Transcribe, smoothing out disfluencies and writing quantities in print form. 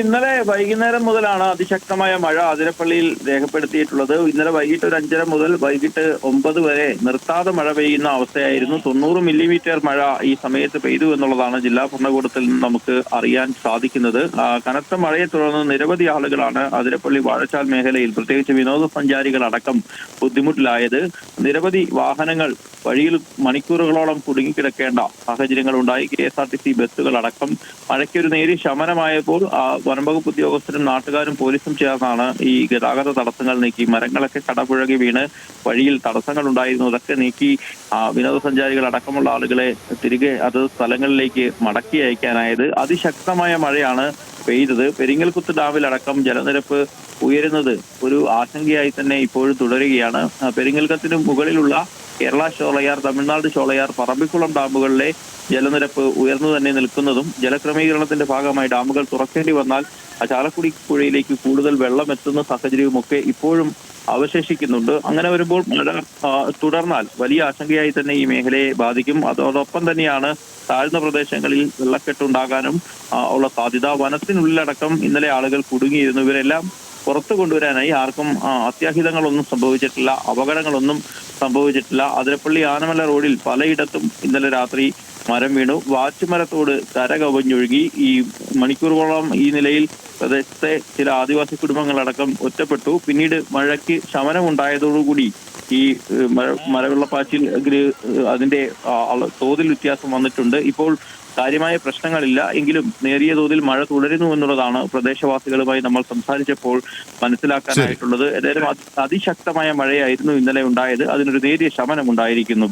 ഇന്നലെ വൈകുന്നേരം മുതലാണ് അതിശക്തമായ മഴ അതിരപ്പള്ളിയിൽ രേഖപ്പെടുത്തിയിട്ടുള്ളത്. ഇന്നലെ വൈകിട്ട് ഒരു 5:30 മുതൽ വൈകിട്ട് 9 വരെ നിർത്താതെ മഴ പെയ്യുന്ന അവസ്ഥയായിരുന്നു. 90 മില്ലിമീറ്റർ മഴ ഈ സമയത്ത് പെയ്തു എന്നുള്ളതാണ് ജില്ലാ ഭരണകൂടത്തിൽ നിന്ന് നമുക്ക് അറിയാൻ സാധിക്കുന്നത്. കനത്ത മഴയെ തുടർന്ന് നിരവധി ആളുകളാണ് അതിരപ്പള്ളി വാഴച്ചാൽ മേഖലയിൽ, പ്രത്യേകിച്ച് വിനോദസഞ്ചാരികളടക്കം ബുദ്ധിമുട്ടിലായത്. നിരവധി വാഹനങ്ങൾ വഴിയിൽ മണിക്കൂറുകളോളം കുടുങ്ങിക്കിടക്കേണ്ട സാഹചര്യങ്ങൾ ഉണ്ടായി. KSRTC ബസ്സുകളടക്കം മഴയ്ക്കൊരു നേരിയ ശമനമായപ്പോൾ വനംവകുപ്പ് ഉദ്യോഗസ്ഥരും നാട്ടുകാരും പോലീസും ചേർന്നാണ് ഈ ഗതാഗത തടസ്സങ്ങൾ നീക്കി. മരങ്ങളൊക്കെ കടപുഴകി വീണ് വഴിയിൽ തടസ്സങ്ങൾ ഉണ്ടായിരുന്നു. അതൊക്കെ നീക്കി വിനോദസഞ്ചാരികൾ അടക്കമുള്ള ആളുകളെ തിരികെ അതത് സ്ഥലങ്ങളിലേക്ക് മടക്കി അയക്കാനായത്. അതിശക്തമായ മഴയാണ് പെയ്തത്. പെരിങ്ങൽകുത്ത് ഡാമിലടക്കം ജലനിരപ്പ് ഉയരുന്നത് ഒരു ആശങ്കയായി തന്നെ ഇപ്പോഴും തുടരുകയാണ്. പെരിങ്ങൽകുത്തിന് മുകളിലുള്ള കേരള ഷോളയാർ, തമിഴ്നാട് ഷോളയാർ, പറമ്പിക്കുളം ഡാമുകളിലെ ജലനിരപ്പ് ഉയർന്നു തന്നെ നിൽക്കുന്നതും ജലക്രമീകരണത്തിന്റെ ഭാഗമായി ഡാമുകൾ തുറക്കേണ്ടി വന്നാൽ ചാലക്കുടി പുഴയിലേക്ക് കൂടുതൽ വെള്ളം എത്തുന്ന സാഹചര്യവുമൊക്കെ ഇപ്പോഴും അവശേഷിക്കുന്നുണ്ട്. അങ്ങനെ വരുമ്പോൾ മഴ തുടർന്നാൽ വലിയ ആശങ്കയായി തന്നെ ഈ മേഖലയെ ബാധിക്കും. അതോടൊപ്പം തന്നെയാണ് താഴ്ന്ന പ്രദേശങ്ങളിൽ വെള്ളക്കെട്ടുണ്ടാകാനും ഉള്ള സാധ്യത. വനത്തിനുള്ളിലടക്കം ഇന്നലെ ആളുകൾ കുടുങ്ങിയിരുന്നു. ഇവരെല്ലാം പുറത്തു കൊണ്ടുവരാനായി ആർക്കും അത്യാഹിതങ്ങളൊന്നും സംഭവിച്ചിട്ടില്ല, അപകടങ്ങളൊന്നും സംഭവിച്ചിട്ടില്ല. അതിരപ്പള്ളി ആനമല റോഡിൽ പലയിടത്തും ഇന്നലെ രാത്രി മരം വീണു. വാച്ചുമരത്തോട് കര കവിഞ്ഞൊഴുകി. ഈ മണിക്കൂറുകളോളം ഈ നിലയിൽ പ്രദേശത്തെ ചില ആദിവാസി കുടുംബങ്ങളടക്കം ഒറ്റപ്പെട്ടു. പിന്നീട് മഴയ്ക്ക് ശമനമുണ്ടായതോടുകൂടി ഈ മലവെള്ളപ്പാച്ചിൽ അതിന്റെ തോതിൽ വ്യത്യാസം വന്നിട്ടുണ്ട്. ഇപ്പോൾ കാര്യമായ പ്രശ്നങ്ങളില്ല എങ്കിലും നേരിയ തോതിൽ മഴ തുടരുന്നു എന്നുള്ളതാണ് പ്രദേശവാസികളുമായി നമ്മൾ സംസാരിച്ചപ്പോൾ മനസ്സിലാക്കാനായിട്ടുള്ളത്. ഏതായാലും അതിശക്തമായ മഴയായിരുന്നു ഇന്നലെ ഉണ്ടായത്. അതിനൊരു നേരിയ ശമനം ഉണ്ടായിരിക്കുന്നു.